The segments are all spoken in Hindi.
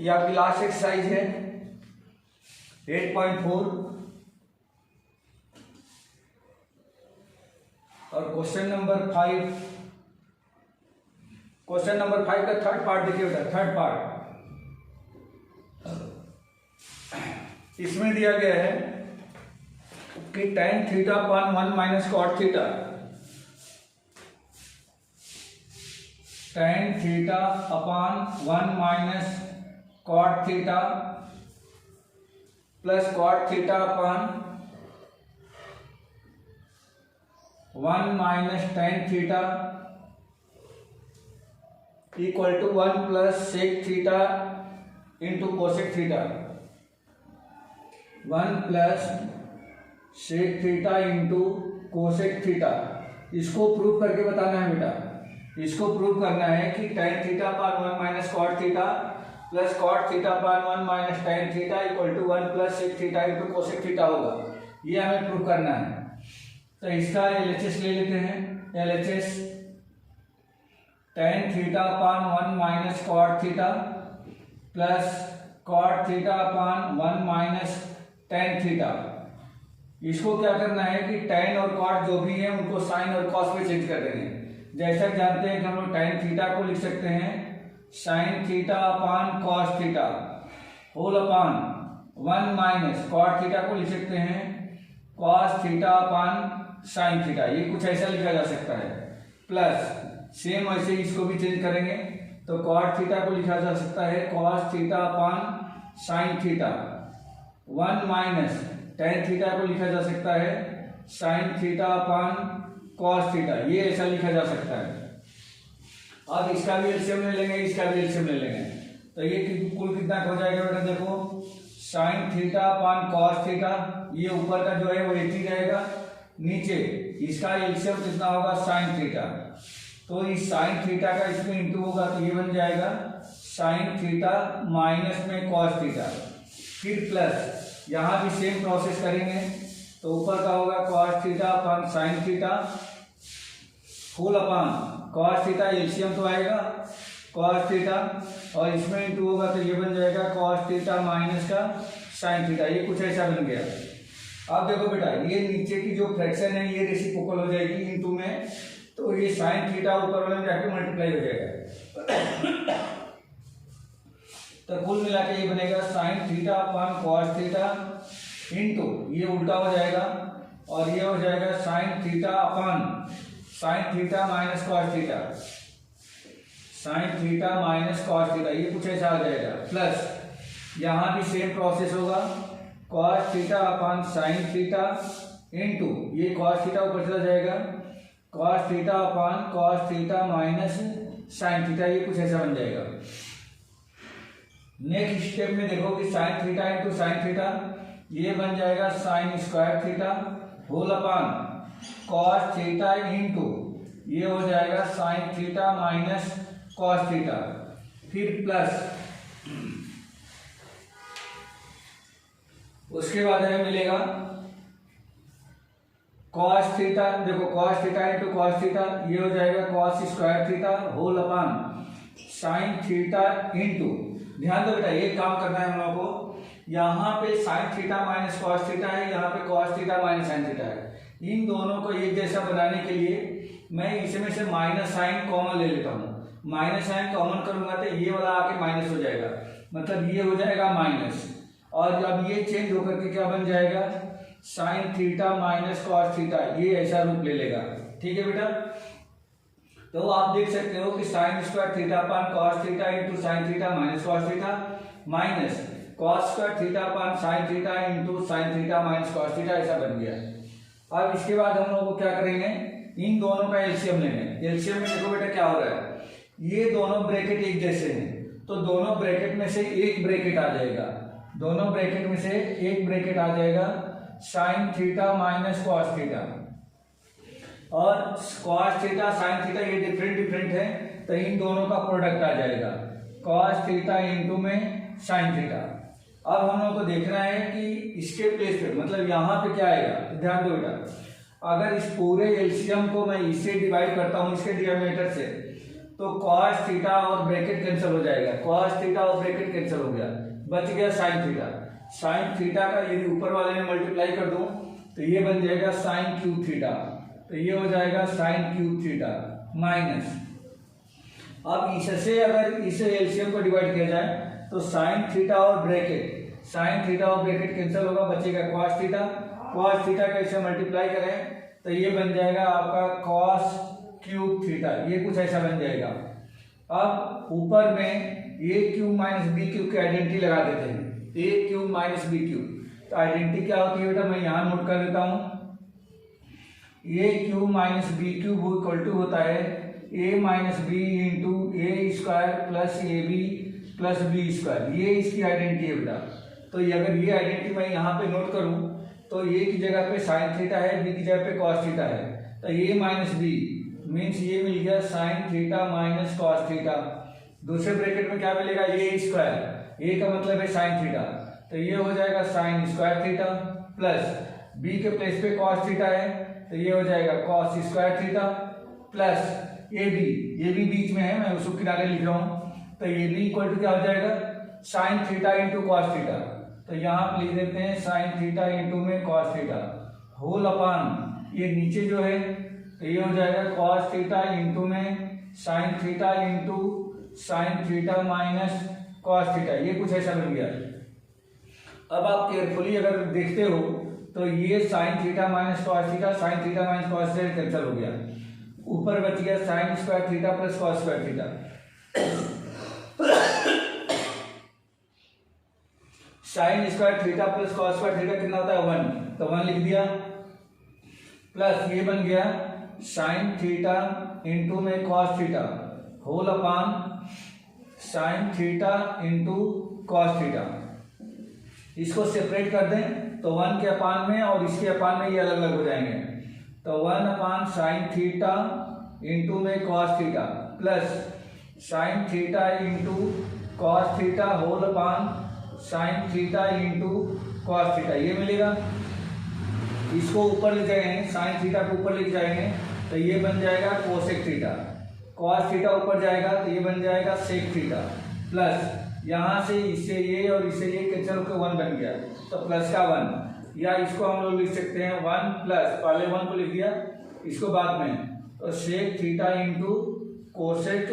ये आपकी लास्ट एक्सरसाइज है 8.4 और क्वेश्चन नंबर 5 का थर्ड पार्ट देखिए बेटा। थर्ड पार्ट इसमें दिया गया है कि tan theta upon 1 minus cot theta, tan theta upon 1 minus cot theta plus cot theta upon 1 minus tan theta equal to 1 plus sec theta into cosec theta, 1 plus sec theta into cosec theta. इसको प्रूव करके बताना है बेटा। इसको प्रूव करना है कि tan theta upon 1 minus cot theta plus cot theta upon 1 minus tan theta equal to 1 plus sec theta into cosec theta होगा। ये हमें प्रूव करना है। तो इसका LHS ले लेते हैं। LHS tan theta upon 1 minus cot theta plus cot theta upon 1 minus tan theta. इसको क्या करना है कि tan और cot जो भी है उनको sin और cos में चेंज कर देंगे। जैसा जानते हैं कि हम लोग tan थीटा को लिख सकते हैं sin theta upon cos theta whole upon 1 minus cot theta को लिख सकते हैं cos theta upon sin theta. ये कुछ ऐसा लिखा जा सकता है। प्लस सेम ऐसे इसको भी चेंज करेंगे तो cot थीटा को लिखा जा सकता है cos theta upon sin theta, 1 minus tan theta को लिखा जा सकता है sin theta upon cos theta. ये ऐसा लिखा जा सकता है। अब इसका भी एलसीएम ले लेंगे, इसका भी एलसीएम ले लेंगे तो ये कुल कितना हो जाएगा बेटा। देखो sin theta upon cos theta, ये ऊपर का जो है वो एक ही रहेगा, नीचे इसका एलसीएम कितना होगा sin थीटा। तो इस sin थीटा का इसमें इंटू होगा तो ये बन जाएगा sin थीटा माइनस में cos थीटा, फिर प्लस यहाँ भी सेम प्रोसेस करेंगे तो ऊपर का होगा cos theta upon sin theta full upon cos theta, LCM तो आएगा cos थीटा और इसमें इंटू होगा तो ये बन जाएगा cos थीटा माइनस का sin थीटा। ये कुछ ऐसा बन गया। अब देखो बेटा ये नीचे की जो फ्रैक्शन है ये रेसिप्रोकल हो जाएगी इनटू में, तो ये sin थीटा ऊपर वाले में जाके मल्टीप्लाई हो जाएगा। तो कुल मिला के ये बनेगा sin theta upon cos theta into ये उल्टा हो जाएगा और ये हो जाएगा sin theta upon sin theta minus cos theta, sin theta minus cos theta. ये कुछ ऐसा आ जाएगा। प्लस यहाँ भी सेम प्रोसेस होगा cos theta upon sin theta into ये cos थीटा ऊपर चला जाएगा cos theta upon cos theta minus sin theta. ये कुछ ऐसा बन जाएगा। नेक्स्ट स्टेप में देखो कि sin theta into sin theta, ये बन जाएगा sin square theta whole upon cos theta into ये हो जाएगा sin theta minus cos theta, फिर प्लस उसके बाद हमें मिलेगा cos थीटा। देखो cos theta into cos theta, ये हो जाएगा cos square theta whole upon sin theta into, ध्यान दो बेटा ये काम करना है हम लोगों को, यहाँ पे sin theta minus cos theta है, यहाँ पे cos theta minus sin theta है। इन दोनों को एक जैसा बनाने के लिए मैं इसमें से माइनस साइन कॉमन ले लेता हूँ। माइनस साइन कॉमन करूंगा तो ये वाला आके माइनस हो जाएगा, मतलब ये हो जाएगा माइनस, और जब ये चेंज होकर के क्या बन जाएगा sin theta minus cos theta, ये ऐसा रूप ले लेगा। ठीक है बेटा। तो आप देख सकते हो कि sin square theta upon cos theta into sin theta minus cos theta minus cos square theta upon sin theta into sin theta minus cos theta, ऐसा बन गया। अब इसके बाद हम लोग क्या करेंगे, इन दोनों का एलसीएम लेंगे। एलसीएम में देखो बेटा क्या हो रहा है, ये दोनों ब्रैकेट एक जैसे हैं तो दोनों ब्रैकेट में से एक ब्रैकेट आ जाएगा, दोनों ब्रैकेट में से एक ब्रैकेट आ जाएगा sin theta minus cos theta, और cos थीटा sin थीटा ये डिफरेंट है तो इन दोनों का प्रोडक्ट आ जाएगा cos थीटा इंटू में sin थीटा। अब हम लोग को देखना है कि इसके प्लेस पे मतलब यहाँ पे क्या आएगा। ध्यान दो बेटा, अगर इस पूरे एलसीएम को मैं इससे डिवाइड करता हूँ इसके डिनोमिनेटर से, तो cos थीटा और ब्रैकेट कैंसिल हो जाएगा, cos थीटा और ब्रैकेट कैंसिल हो गया, बच गया sin थीटा। sin थीटा का यदि ऊपर वाले में मल्टीप्लाई कर दूं तो ये बन जाएगा sin क्यूब थीटा, तो ये हो जाएगा sin क्यूब थीटा माइनस, अब इससे अगर इसे एलसीएम को डिवाइड किया जाए तो sin थीटा और ब्रैकेट कैंसिल होगा, बचेगा cos थीटा। cos थीटा का इसे मल्टीप्लाई करें तो ये बन जाएगा आपका cos क्यूब थीटा, ये कुछ ऐसा बन जाएगा। अब ऊपर में ए क्यूब माइनस बी क्यूब की आइडेंटिटी लगा देते हैं, ए क्यूब माइनस बी क्यूब। तो आइडेंटिटी क्या होती है बेटा, मैं यहाँ नोट कर देता हूँ, a cube minus b cube equal to होता है a minus b into a square plus a b plus b square, ये इसकी आइडेंटिटी है बेटा। तो अगर ये आइडेंटिटी मैं यहाँ पे नोट करूँ तो ए की जगह पे साइन थीटा है, बी की जगह पे कॉस थीटा है, तो ए माइनस बी मीन्स ये मिल गया sine theta minus cos theta. दूसरे ब्रैकेट में क्या मिलेगा, ए स्क्वायर, ए का मतलब है साइन थीटा, तो ये हो जाएगा sine square theta plus b के प्लेस पे कॉस थीटा है तो ये हो जाएगा cos square theta plus a b बीच में है, मैं उसको किनारे लिख रहा हूँ, तो ए बी इक्वल टू क्या हो जाएगा sign theta into cos theta, तो यहाँ पे लिख देते हैं साइन थीटा इंटू में कॉस थीटा होल अपान ये नीचे जो है तो ये हो जाएगा कॉस थीटा इंटू में sign theta into sine theta minus cos theta, ये कुछ ऐसा बन गया। अब आप केयरफुली अगर देखते हो तो ये sign theta minus cos theta, sine theta minus cos theta cancel हो गया, ऊपर बच गया sign square theta plus cos square theta. Sign square theta plus cos square theta कितना होता है 1, तो 1 लिख दिया प्लस ये बन गया साइन थीटा इंटू में cos theta whole upon sine theta into cos theta. इसको सेपरेट कर दें तो 1 के अपान में और इसके अपान में ये अलग अलग हो जाएंगे, तो 1 अपान साइन थीटा इंटू में cos theta plus sine theta into cos theta whole upon sine theta into cos theta, ये मिलेगा। इसको ऊपर ले जाएंगे, साइन थीटा को ऊपर ले जाएंगे तो ये बन जाएगा कोसेक थीटा, कॉस थीटा ऊपर जाएगा तो ये बन जाएगा सेक थीटा प्लस यहाँ से इससे ये और इससे ये कैंसिल होकर 1 बन गया तो प्लस का 1, या इसको हम लोग लिख सकते हैं 1 प्लस, पहले 1 को लिख दिया इसको बाद में, तो sec theta into cosec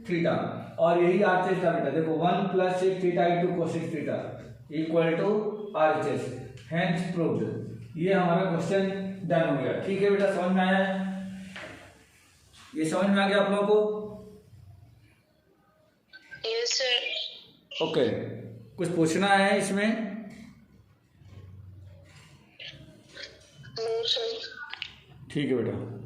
theta, और यही आरएचएस का बेटा देखो 1 plus sec theta into cosec theta equal to RHS, hence proved. ये हमारा क्वेश्चन डन हो गया। ठीक है बेटा, समझ में आया है, ये समझ में आ गया आप लोगों को? Yes sir. ओके, कुछ पूछना है इसमें? No sir. ठीक है बेटा।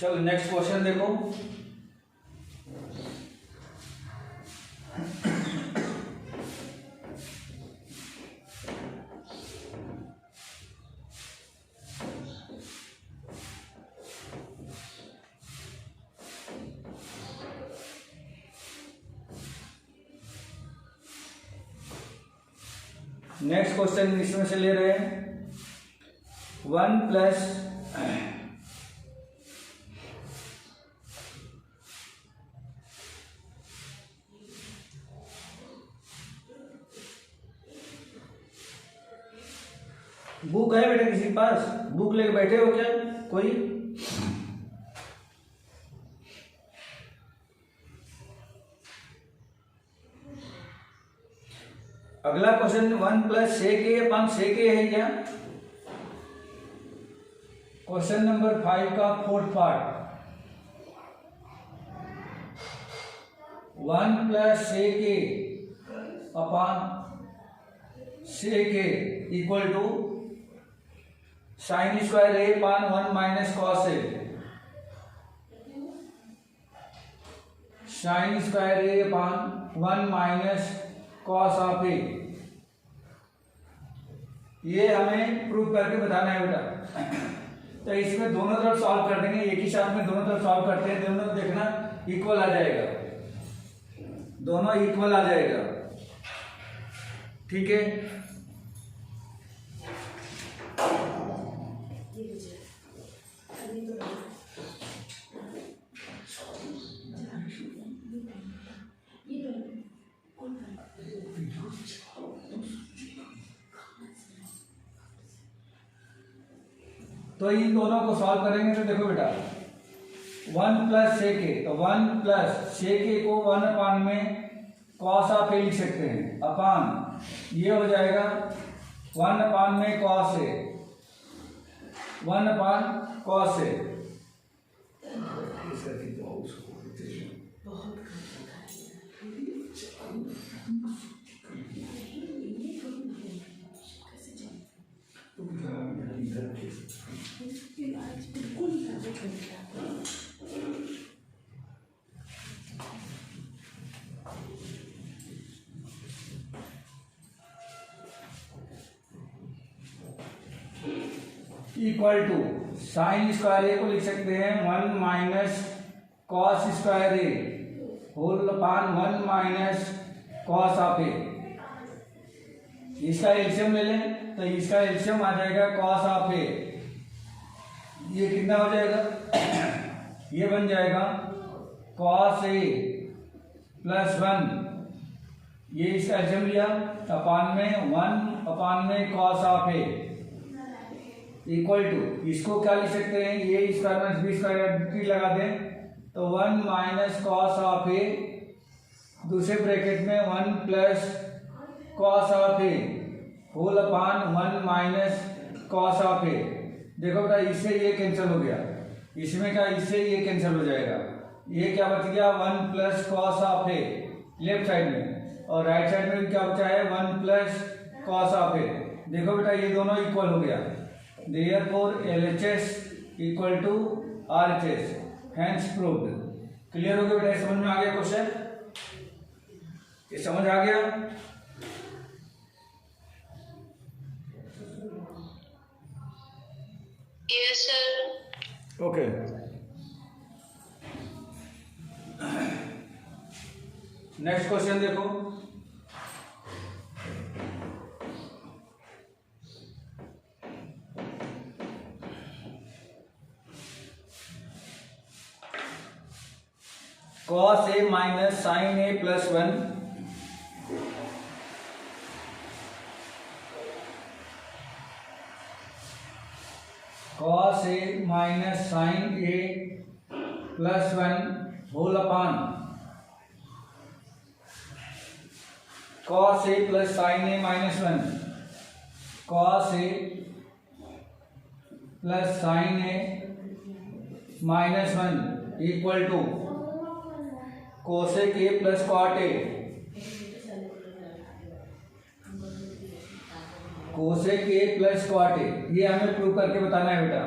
चलो नेक्स्ट क्वेश्चन देखो। नेक्स्ट क्वेश्चन इसमें से ले रहे हैं 1 प्लस बुक है बेटा किसी के पास? बुक लेके बैठे हो क्या कोई? अगला question 1 plus sec a upon sec ए है क्या? क्वेश्चन नंबर 5 का 4th part, 1 plus sec a upon sec a equal to sine square A upon 1 minus cos a, sine square A upon 1 minus cos of ए ये हमें प्रूव करके बताना है बेटा। तो इसमें दोनों तरफ सॉल्व कर देंगे, एक ही साथ में दोनों तरफ सॉल्व करते हैं, दोनों देखना इक्वल आ जाएगा, दोनों इक्वल आ जाएगा, ठीक है। तो इन दोनों को सॉल्व करेंगे तो देखो बेटा 1 प्लस सेक ए, तो 1 प्लस सेक ए को 1 अपान में कॉस ऑफ ए लिख सकते हैं, अपान ये हो जाएगा 1 अपान में cos a, 1 upon cos a. Equal to sine square ए को लिख सकते हैं 1 minus cos square a whole upon 1 minus cos of a. इसका एलसीएम ले लें तो इसका एलसीएम आ जाएगा कॉस ऑफ ए, ये कितना हो जाएगा, ये बन जाएगा कॉस ए प्लस 1, ये इसका एलसीएम लिया अपान में 1 अपान में cos of A equal to, इसको क्या लिख सकते हैं, A square minus B square लगा दें तो 1 माइनस कॉस ऑफ ए, दूसरे ब्रैकेट में 1 plus cos of A whole upon 1 minus cos of a. देखो बेटा इससे ये कैंसिल हो गया, इसमें क्या इससे ये कैंसिल हो जाएगा, ये क्या बच गया 1 plus cos of A left side में, और राइट साइड में क्या बचा है 1 प्लस कॉस ऑफ ए। देखो बेटा ये दोनों इक्वल हो गया, therefore LHS equal to RHS, hence proved। Clear हो गया बेटा, समझ में आ गया क्वेश्चन, ये समझ आ गया। Yes sir. Okay next question देखो, cos a minus sine A plus 1 cos a minus sine A plus 1 whole upon cos A plus sine a minus 1, cos A plus sine a minus 1 equal to cosec A plus cot A, cosec A plus cot a, ये हमें प्रूव करके बताना है बेटा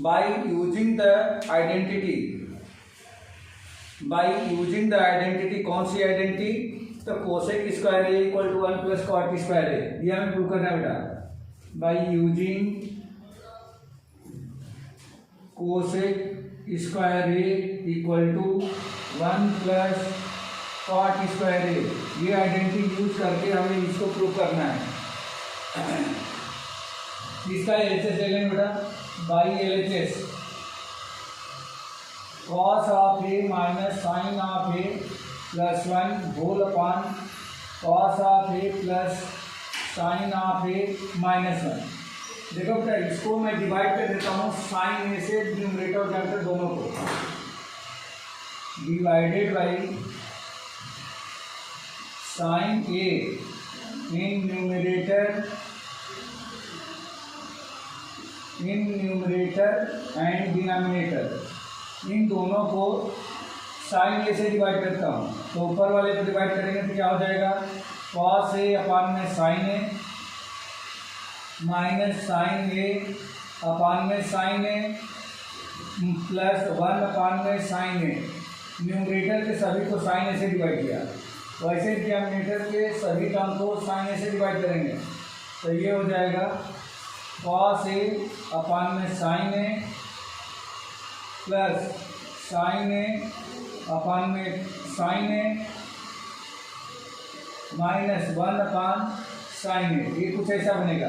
by using the identity, by using the identity. कौन सी आइडेंटिटी, तो cosec square A equal to 1 plus cot square ए, ये हमें प्रूव करना है बेटा by using cosec square A equal to 1 plus cot square ए, ये आइडेंटिटी यूज करके हमें इसको प्रूव करना है। इसका एलएचएस ले लेंगे बेटा by LHS, cos of A minus sine of A plus 1 whole upon cos of A plus sine of A minus 1। देखो बेटा इसको मैं डिवाइड कर देता हूँ साइन ए से, न्यूमरेटर और डिनोमिनेटर दोनों को, divided by sine a in numerator and denominator, इन दोनों को साइन ए से डिवाइड करता हूँ, तो ऊपर वाले को डिवाइड करेंगे तो क्या हो जाएगा कॉस ए अपान में sign a minus sine A upon में साइन ए प्लस 1 अपान में साइन ए। न्यूमरेटर के सभी को साइन ए से डिवाइड किया, वैसे डिनोमिनेटर के सभी टर्म को साइन ए से डिवाइड करेंगे तो ये हो जाएगा कॉस ए अपान में साइन ए प्लस साइन ए अपान में sign a minus 1 upon sine ए, ये कुछ ऐसा बनेगा।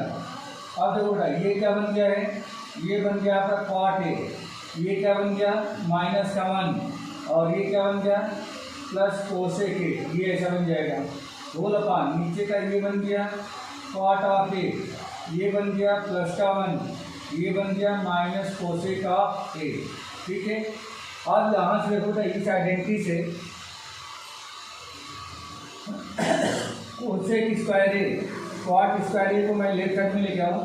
अब देखो बेटा ये क्या बन गया है, ये बन गया आपका कॉट ए, ये क्या बन गया माइनस का 1 और ये क्या बन गया प्लस कोसेक ए, ये ऐसा बन जाएगा। होल अपान नीचे का ये बन गया कॉट ऑफ ए, ये बन गया प्लस का 1, ये बन गया माइनस कोसेक ऑफ ए। ठीक है, अब यहाँ से देखो बेटा इस आइडेंटिटी से cosec square A cot square ए को मैं लेफ्ट साइड में लेके आऊँ,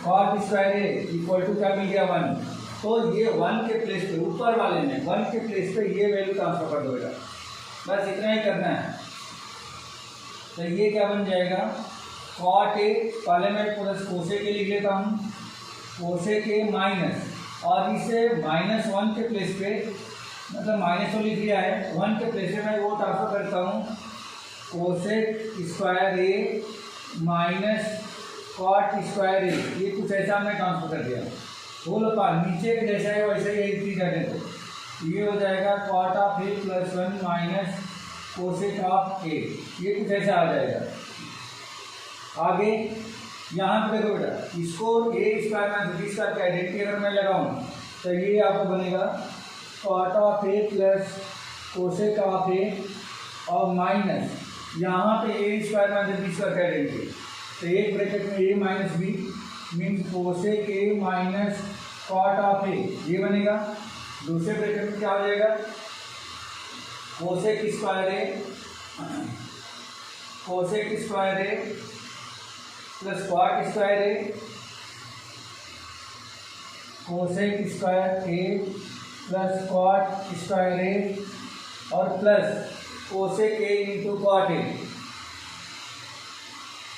cot square A equal to क्या मिल गया 1, तो ये 1 के प्लेस पे ऊपर वाले में 1 के प्लेस पे ये वैल्यू ट्रांसफर कर दो बेटा, बस इतना ही करना है। तो ये क्या बन जाएगा कॉट ए, पहले मैं प्लस कोसेक ए लिख लेता हूँ, कोसेक ए माइनस और इसे -1 के प्लेस पे मतलब माइनस तो लिख लिया है, 1 के प्लेस पे मैं वो ट्रांसफर करता हूँ कोसेक स्क्वायर ए माइनस कॉट स्क्वायर ए, ये कुछ ऐसा हमने ट्रांसफर कर दिया। होल अपान नीचे के जैसा है वैसे ही एक चीज करने दो, ये हो जाएगा cot of A plus 1 minus cosec of ए, ये कुछ ऐसा आ जाएगा। आगे यहाँ पे देखो बेटा इसको a square minus B square की आइडेंटिटी अगर मैं लगाऊँ तो ये आपको बनेगा cot of A plus cosec of a और माइनस यहाँ पे a square minus B square की आइडेंटिटी, तो एक ब्रैकेट में ए minus b means cosec A minus cot of ए, ये बनेगा। दूसरे ब्रैकेट में क्या हो जाएगा cosec square A plus cot square a, cosec square A plus cot square ए और plus cosec A into cot A,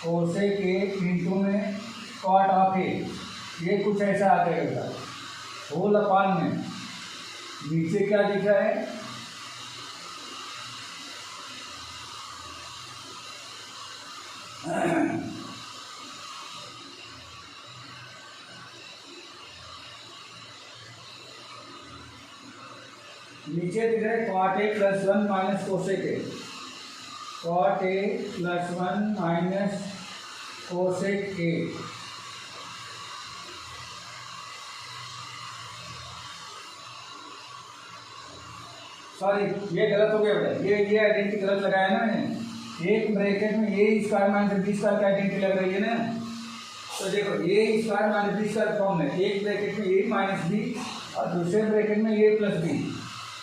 cosec A into में कॉट ऑफ ए, ये कुछ ऐसा आ जाएगा। होल अपान में नीचे क्या दिख रहा है नीचे दिख रहा है cot A plus 1 minus cosec A, cot A plus 1 minus cosec A. Sorry ये गलत हो गया बेटा, ये आइडेंटिटी गलत लगाया ना मैंने, एक ब्रैकेट में a square minus B square की आइडेंटिटी लग रही है ना, तो देखो ए square minus B square form में एक ब्रैकेट में ए माइनस बी और दूसरे ब्रैकेट में ए प्लस बी,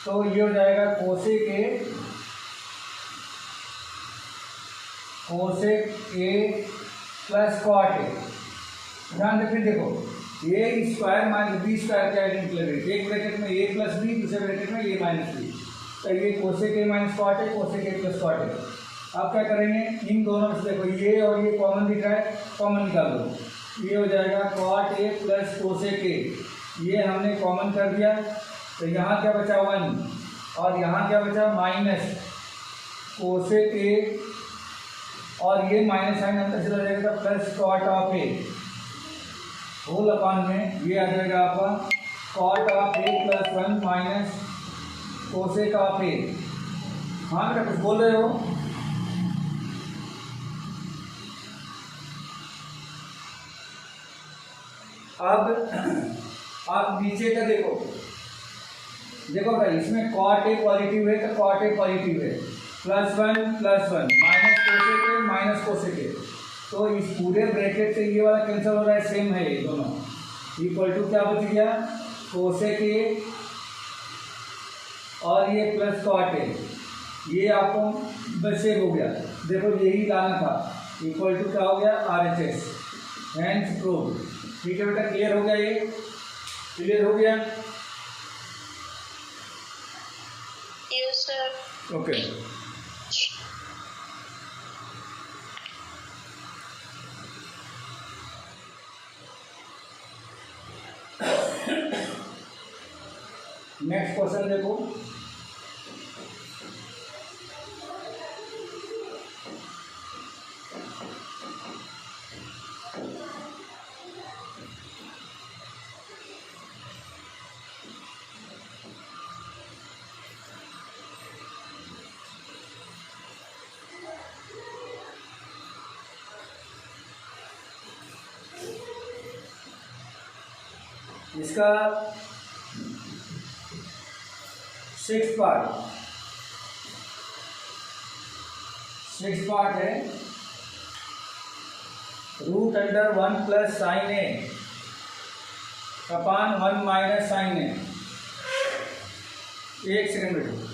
तो ये हो जाएगा cosec A plus cot A. ध्यान रखिए देखो ए स्क्वायर माइनस बी स्क्वायर की आइडेंटिटी लग रही है, एक ब्रैकेट में ए प्लस बी दूसरे ब्रैकेट में ए माइनस बी, तो ये cosec A minus cot A, cosec A plus cot A. अब क्या करेंगे इन दोनों से देखो ये और ये कॉमन दिख रहा है, कॉमन निकाल दो, ये हो जाएगा cot A plus cosec A, ये हमने कॉमन कर दिया, तो यहाँ क्या बचा 1 और यहाँ क्या बचा माइनस कोसेक ए और ये माइनस साइन अंदर चला जाएगा plus cot of A. Whole upon में ये आ जाएगा आपका cot of A plus 1 minus cosec of a. हाँ बेटा कुछ बोल रहे हो? अब नीचे का देखो भाई इसमें कॉट ए पॉजिटिव है तो कॉट ए पॉजिटिव है, +1 माइनस कोसेक ए, तो इस पूरे ब्रैकेट से ये वाला कैंसिल हो रहा है, सेम है ये दोनों, इक्वल टू क्या बच गया कोसेक ए और ये प्लस कॉट ए, ये आपको बस सेव हो गया। देखो यही लाना था, इक्वल टू क्या हो गया RHS, हैंस प्रूव। ठीक है बेटा, क्लियर हो गया, ये क्लियर हो गया? Yes sir. Okay next question देखो, इसका सिक्स पार्ट है root under 1 plus sine A upon 1 minus sine a. एक सेकंड बेटो।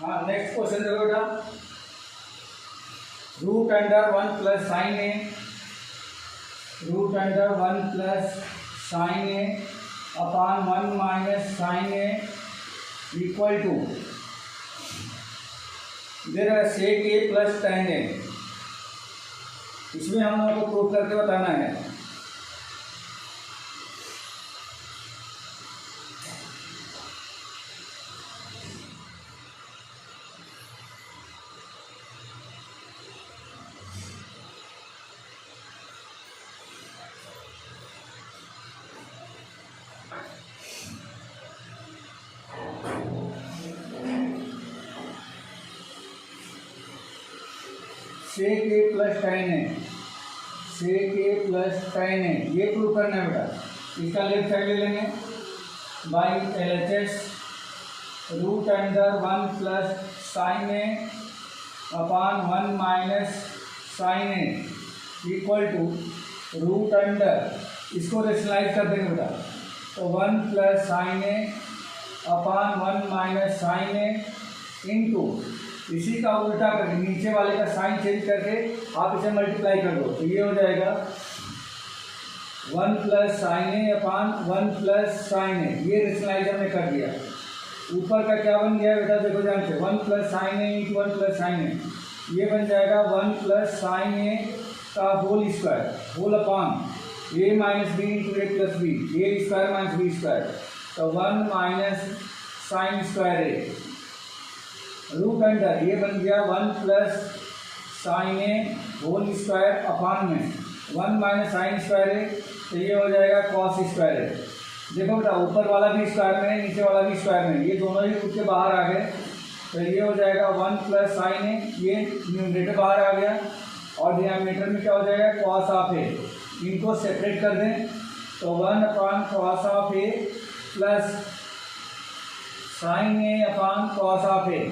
हाँ, नेक्स्ट क्वेश्चन देखो बेटा। Root under 1 plus sine a, root under 1 plus sine A upon 1 minus sine A equal to देर है सेक ए प्लस टेन ए। इसमें हम लोगों को प्रूव करके बताना है। सेक ए प्लस टेन है, सेक ए प्लस टेन है, ये प्रूव करना है बेटा। इसका लेफ्ट साइड ले लेंगे by LHS root under 1 plus sine A upon 1 minus sine A equal to root under, इसको रेशनलाइज कर देंगे बेटा। तो 1 plus sine A upon 1 minus sine A into इसी का उल्टा करके नीचे वाले का साइन चेंज करके आप इसे मल्टीप्लाई कर दो। तो ये हो जाएगा 1 प्लस साइन ए अपान 1 प्लस साइन ए। ये रेशनलाइज हमने कर दिया। ऊपर का क्या बन गया बेटा, देखो ध्यान से, 1 plus sine A into 1 plus sine ए, ये बन जाएगा 1 प्लस साइन ए का होल स्क्वायर, होल अपान ए माइनस बी इंटू ए प्लस बी, ए स्क्वायर माइनस बी स्क्वायर। तो 1 माइनस साइन स्क्वायर ए रूट अंडर, ये बन गया 1 प्लस साइन ए होल स्क्वायर अपान में 1 माइनस साइन स्क्वायर ए, तो ये हो जाएगा कॉस स्क्वायर ए। देखो बेटा, ऊपर वाला भी स्क्वायर में है, नीचे वाला भी स्क्वायर में है, ये दोनों ही खुद के बाहर आ गए। तो ये हो जाएगा 1 प्लस साइन ए, ये न्यूमरेटर बाहर आ गया और डिनोमिनेटर में क्या हो जाएगा कॉस ऑफ ए। इनको सेपरेट कर दें तो 1 upon cos of A plus sine A upon cos of a.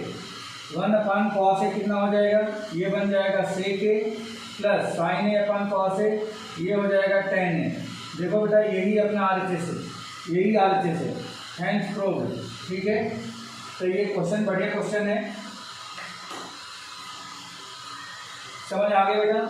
1 upon cos a कितना हो जाएगा, ये बन जाएगा sec a plus sine A upon cos a, ये हो जाएगा टेन ए। देखो बेटा, यही अपना RHS है, यही RHS है, हैंस प्रूव। ठीक है, तो ये क्वेश्चन बढ़िया क्वेश्चन है, समझ आ गया बेटा।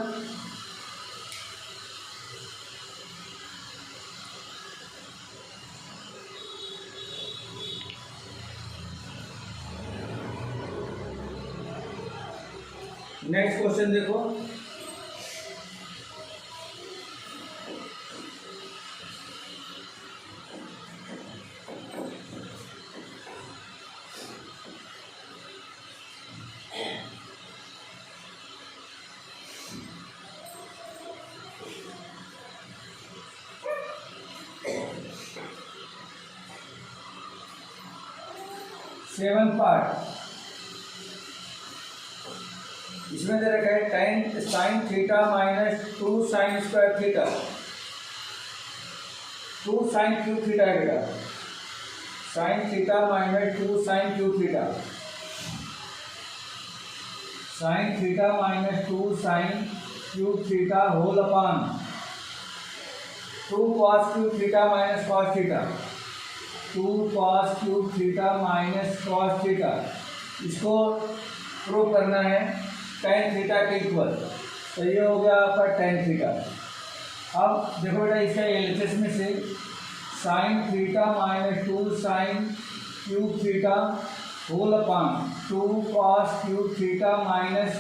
नेक्स्ट क्वेश्चन देखो। सेवन पार्ट, इसमें दे रखा है ten sine theta minus 2 sine square theta, 2 sine cube theta है बेटा, sine theta minus 2 sine cube theta, sine theta minus 2 sine cube theta whole upon 2 cos cube theta minus cos theta. 2 cos cube theta minus cos theta, इसको प्रूव करना है tan थीटा के इक्वल। तो ये हो गया आपका tan थीटा। अब देखो बेटा इसका एलएचएस में से sine theta minus 2 sine cube theta whole upon 2 cos cube theta minus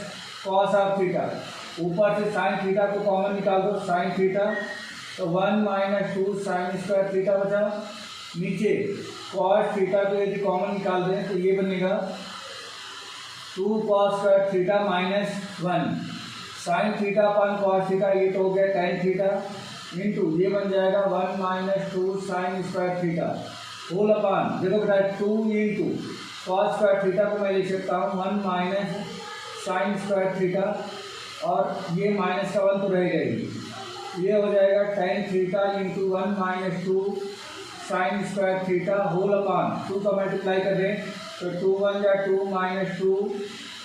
cos of theta, ऊपर से साइन थीटा को कॉमन निकाल दो, साइन थीटा तो 1 माइनस 2 साइन स्क्वायर थीटा बचा, नीचे कॉस थीटा को यदि कॉमन निकाल दें तो ये बनेगा 2 cos square theta minus 1 sine theta upon cos theta, ये तो हो गया tan थीटा इंटू ये बन जाएगा 1 minus 2 sine square theta whole upon, देखो बेटा 2 इंटू कॉस स्क्वायर थीटा को मैं लिख सकता हूँ 1 माइनस साइन स्क्वायर थीटा, और ये माइनस का 1 तो रहेगा ही, ये हो जाएगा tan theta into 1 minus 2 sine square theta whole upon 2 का मल्टीप्लाई कर दें तो 2 1 या 2 minus 2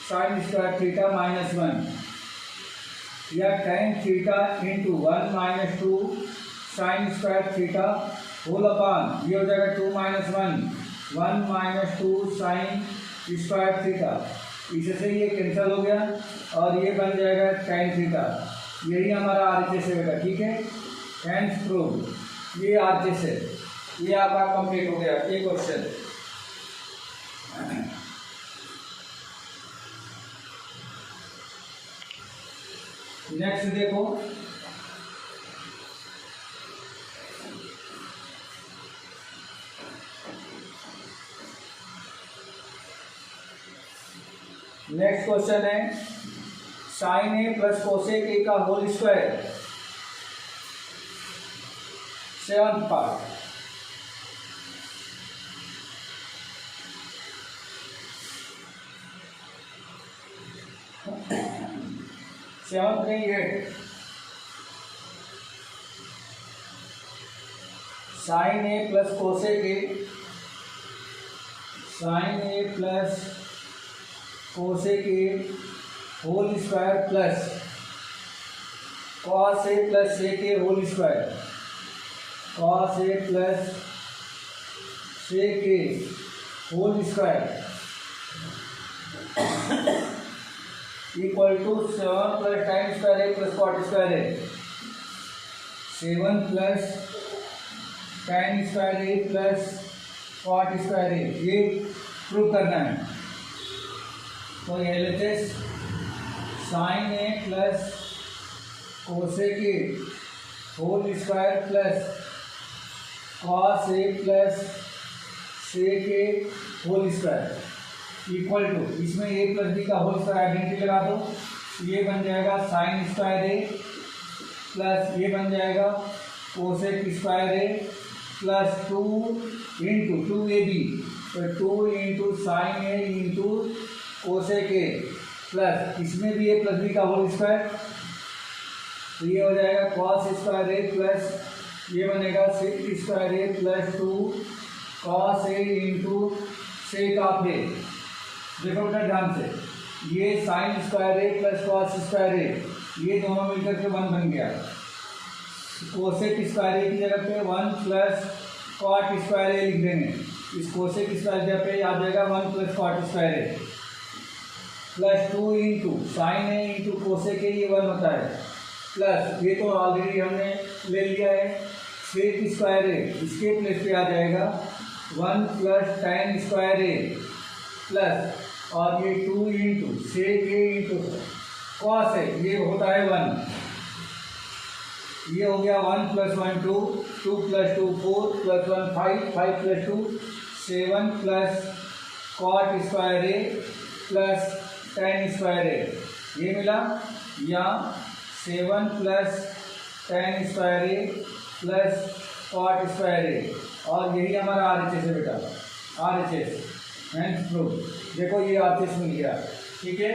sine square theta minus 1, या tan theta into 1 minus 2 sine square theta whole upon, ये हो जाएगा 2 minus 1 minus 2 sine square theta, इससे ये कैंसिल हो गया और ये बन जाएगा tan थीटा। यही हमारा आरएचएस है बेटा, ठीक है, हेंस प्रूव, ये आरएचएस है। ये आपका कंप्लीट हो गया ये क्वेश्चन। नेक्स्ट देखो, नेक्स्ट क्वेश्चन है sine A plus cosec a का whole square, 7th part. Seventh नहीं 8, sine A plus cosec a, sine A plus cosec A whole square plus cos A plus sec A whole square, cos A plus sec A whole square equal to 7 plus time square A plus cot square a, 7 plus time square A plus cot square ए, ये प्रूव करना है। तो LHS sine A plus cosec A whole square plus cos A plus sec A whole square equal to, इसमें ए प्लस बी का होल स्क्वायर आइडेंटिटी लगा दो, ये बन जाएगा साइन स्क्वायर ए प्लस ये बन जाएगा कोसेक स्क्वायर ए प्लस 2 इंटू 2ab, तो 2 into sine A into cosec A plus इसमें भी ए प्लस बी का होल स्क्वायर, तो ये हो जाएगा कॉस स्क्वायर ए प्लस ये बनेगा sec square A plus 2 cos a into sec of a. देखो बेटा ध्यान से, ये साइन स्क्वायर ए प्लस कॉस स्क्वायर ए, ये दोनों मिलकर के 1 बन गया, कोसेक स्क्वायर ए की जगह पे 1 प्लस कॉट स्क्वायर ए लिख देंगे, इस कोसेक स्क्वायर जगह पे आ जाएगा 1 plus cot square A plus 2 into sine A into cosec A, ये 1 होता है, प्लस ये तो ऑलरेडी हमने ले लिया है सेक स्क्वायर ए, इसके प्लेस पे आ जाएगा 1 प्लस tan स्क्वायर ए प्लस और ये 2 into sec a into cos a, ये होता है 1, ये हो गया 1 plus 1 2, 2 plus 2 4 plus 1 5, 5 plus 2 7 plus cot square ए प्लस tan स्क्वायर ए, ये मिला, या 7 प्लस tan स्क्वायर ए प्लस कॉट स्क्वायर ए, और यही हमारा आरएचएस है बेटा, आरएचएस हेंस प्रूफ। देखो ये आरएचएस मिल गया, ठीक है।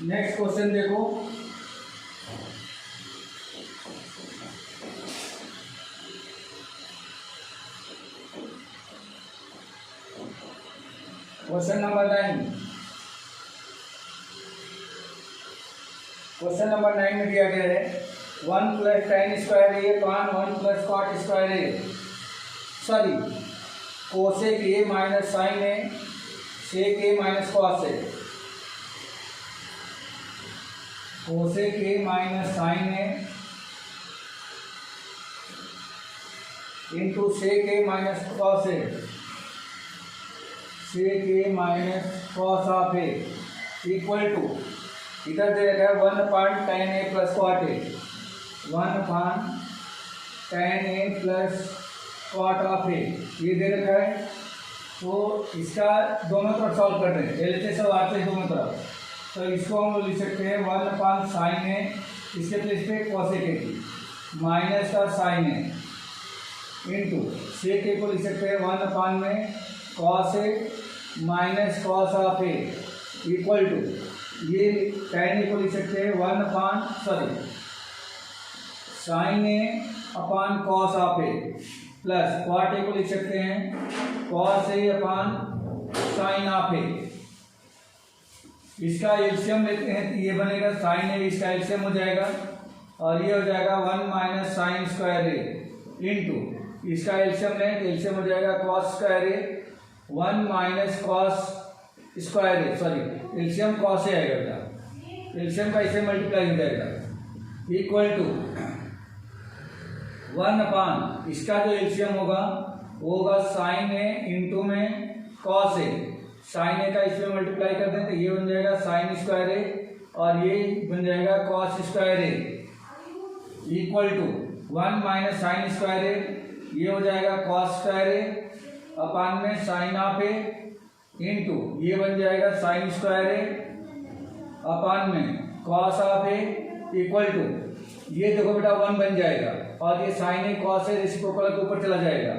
नेक्स्ट क्वेश्चन देखो, क्वेश्चन नंबर 9, क्वेश्चन नंबर 9 में दिया गया है 1 plus tan square A upon 1 plus cot square A, sorry cosec A minus sine A sec A minus cos A, cosec A minus sine A into sec A minus cos A, sec A minus cos of A equal to, इधर दे रखा है 1 upon tan A plus cot A, 1 upon tan A plus cot of ए, ये दे रखा है। तो इसका दोनों तरफ सॉल्व कर रहे हैं, एलएचएस और आरएचएस दोनों तरफ। तो इसको हम लोग लिख सकते हैं 1 अपान साइन ए, इसके प्लेस पे कॉसेक ए की माइनस का साइन ए इंटू सेक ए को लिख सकते हैं 1 अपान में cos a minus cos of A equal to, ये tan ए को लिख सकते हैं 1 upon sine A upon cos of A plus cot ए को लिख सकते हैं cos A upon sine of a. इसका एलसीएम लेते हैं तो ये बनेगा साइन ए, इसका एलसीएम हो जाएगा और ये हो जाएगा 1 माइनस साइन स्क्वायर ए इंटू इसका एलसीएम लें तो एलसीएम हो जाएगा cos square A 1 minus cos square A, sorry LCM cos A आएगा बेटा, एलसीएम का इसे मल्टीप्लाई हो जाएगा इक्वल टू 1 अपान इसका जो एलसीएम होगा वो होगा साइन ए इंटू में कॉस ए, साइन ए का इसमें मल्टीप्लाई कर दें तो ये बन जाएगा साइन स्क्वायर ए और ये बन जाएगा cos square A equal to 1 minus sine square ए, ये हो जाएगा कॉस स्क्वायर ए अपान में साइन ऑफ ए इंटू ये बन जाएगा साइन स्क्वायर ए अपान में cos of A equal to, ये देखो बेटा 1 बन जाएगा और ये sine A cos A reciprocal के ऊपर चला जाएगा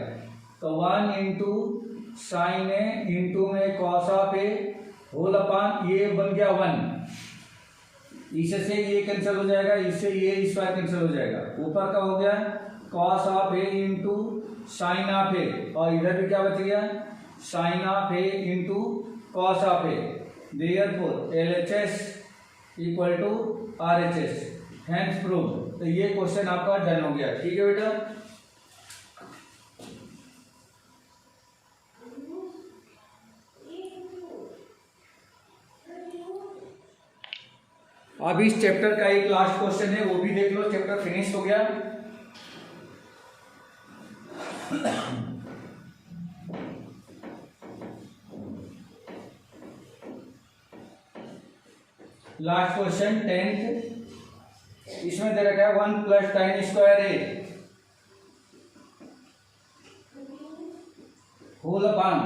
तो 1 इंटू साइन ए इंटू में cos of A whole upon ये बन गया 1, इससे ये कैंसिल हो जाएगा, इससे ये स्क्वायर कैंसिल हो जाएगा, ऊपर का हो गया cos of a into sine of a और इधर भी क्या बच गया sine of a into cos of a, therefore LHS equal to RHS, hence prove. तो ये क्वेश्चन आपका डन हो गया, ठीक है बेटा। अब इस चैप्टर का एक लास्ट क्वेश्चन है, वो भी देख लो, चैप्टर फिनिश हो गया। लास्ट क्वेश्चन 10th, इसमें दे रखा है 1 plus tan square a whole upon,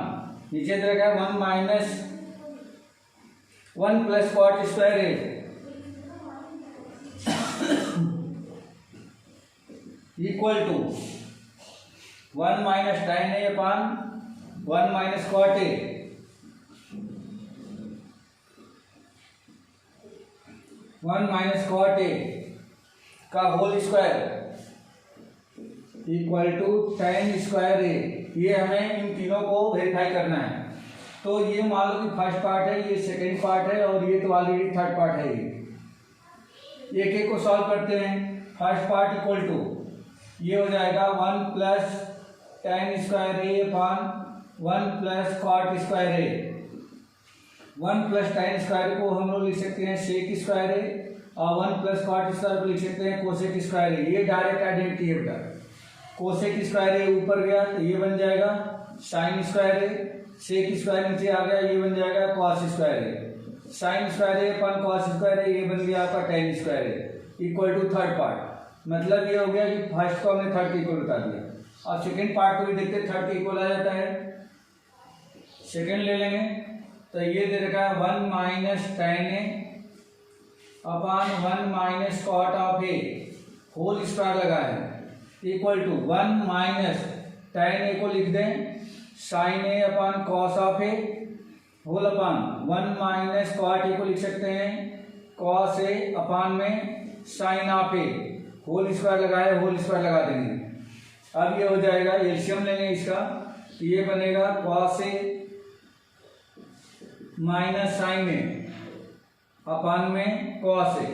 नीचे दे रखा है 1 minus 1 plus cot square A equal to 1 minus tan A upon 1 minus cot A, 1 minus cot a का whole square equal to tan square ए। ये हमें इन तीनों को वेरीफाई करना है। तो ये मान लो कि फर्स्ट पार्ट है, ये सेकेंड पार्ट है और ये तो ऑलरेडी थर्ड पार्ट है। ये एक एक को सॉल्व करते हैं। फर्स्ट पार्ट इक्वल टू ये हो जाएगा 1 प्लस tan स्क्वायर ए अपान 1 प्लस कॉट स्क्वायर ए। 1 प्लस tan स्क्वायर को हम लोग लिख सकते हैं सेक स्क्वायर ए और 1 प्लस कॉट स्क्वायर को लिख सकते हैं कोसेक स्क्वायर ए। ये डायरेक्ट आइडेंटिटी है बेटा। कोसेक स्क्वायर ए ऊपर गया तो ये बन जाएगा sine square A, sec square नीचे आ गया ये बन जाएगा cos square A, sine square A upon cos square ए, ये बन गया आपका tan square A equal to third part. मतलब ये हो गया कि फर्स्ट को हमने थर्ड के इक्वल बता दिया। अब सेकेंड पार्ट को भी देखते थर्ड के इक्वल आ जाता है। सेकेंड ले लेंगे तो ये दे रखा है 1 minus tan A upon 1 minus cot of A whole square लगा है इक्वल टू 1 माइनस tan ए को लिख दें sine A upon cos of A whole upon 1 minus cot ए को लिख सकते हैं कॉस ए अपान में sine of A whole square लगाए, होल स्क्वायर लगा देंगे। अब ये हो जाएगा, एलसीएम लेंगे इसका तो ये बनेगा cos a minus sine A upon में कॉस ए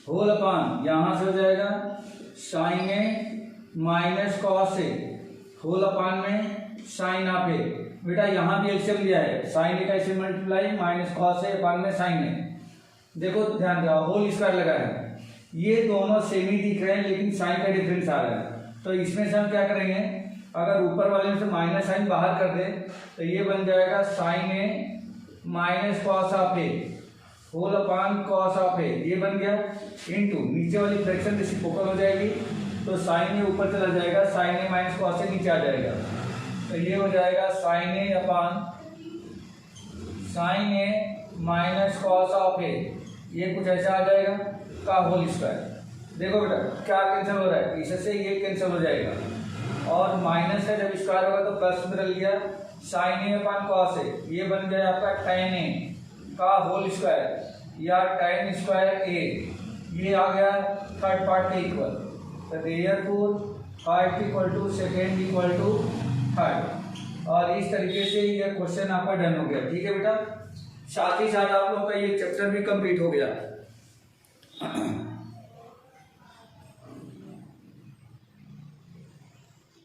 होल अपान यहाँ से हो जाएगा sine a minus cos A whole upon में साइन ऑफ ए। बेटा यहाँ भी एलसीएम लिया है, साइन ए का ऐसे मल्टीप्लाई माइनस कॉस ए अपान में साइन ए। देखो ध्यान दो, होल स्क्वायर लगा है, ये दोनों सेम ही दिख रहे हैं लेकिन साइन का डिफरेंस आ रहा है। तो इसमें से हम क्या करेंगे, अगर ऊपर वाले में से माइनस साइन बाहर कर दे तो ये बन जाएगा sine a minus cos of A whole upon cos of ए, ये बन गया इनटू नीचे वाली फ्रैक्शन रेसिप्रोकल हो जाएगी तो साइन ए ऊपर चला जाएगा, sine a minus cos a नीचे आ जाएगा तो ये हो जाएगा sine A upon sine a minus cos of ए, ये कुछ ऐसा आ जाएगा का होल स्क्वायर। देखो बेटा क्या कैंसिल हो रहा है, इससे ये कैंसिल हो जाएगा और माइनस है जब स्क्वायर होगा तो प्लस बदल गया sign A upon cos a, ये बन गया आपका tan ए का होल स्क्वायर या tan स्क्वायर ए, ये आ गया थर्ड पार्ट के इक्वल। तो therefore first equal to second equal to third, और इस तरीके से ये क्वेश्चन आपका डन हो गया। ठीक है बेटा, साथ ही साथ आप लोगों का ये चैप्टर भी कंप्लीट हो गया।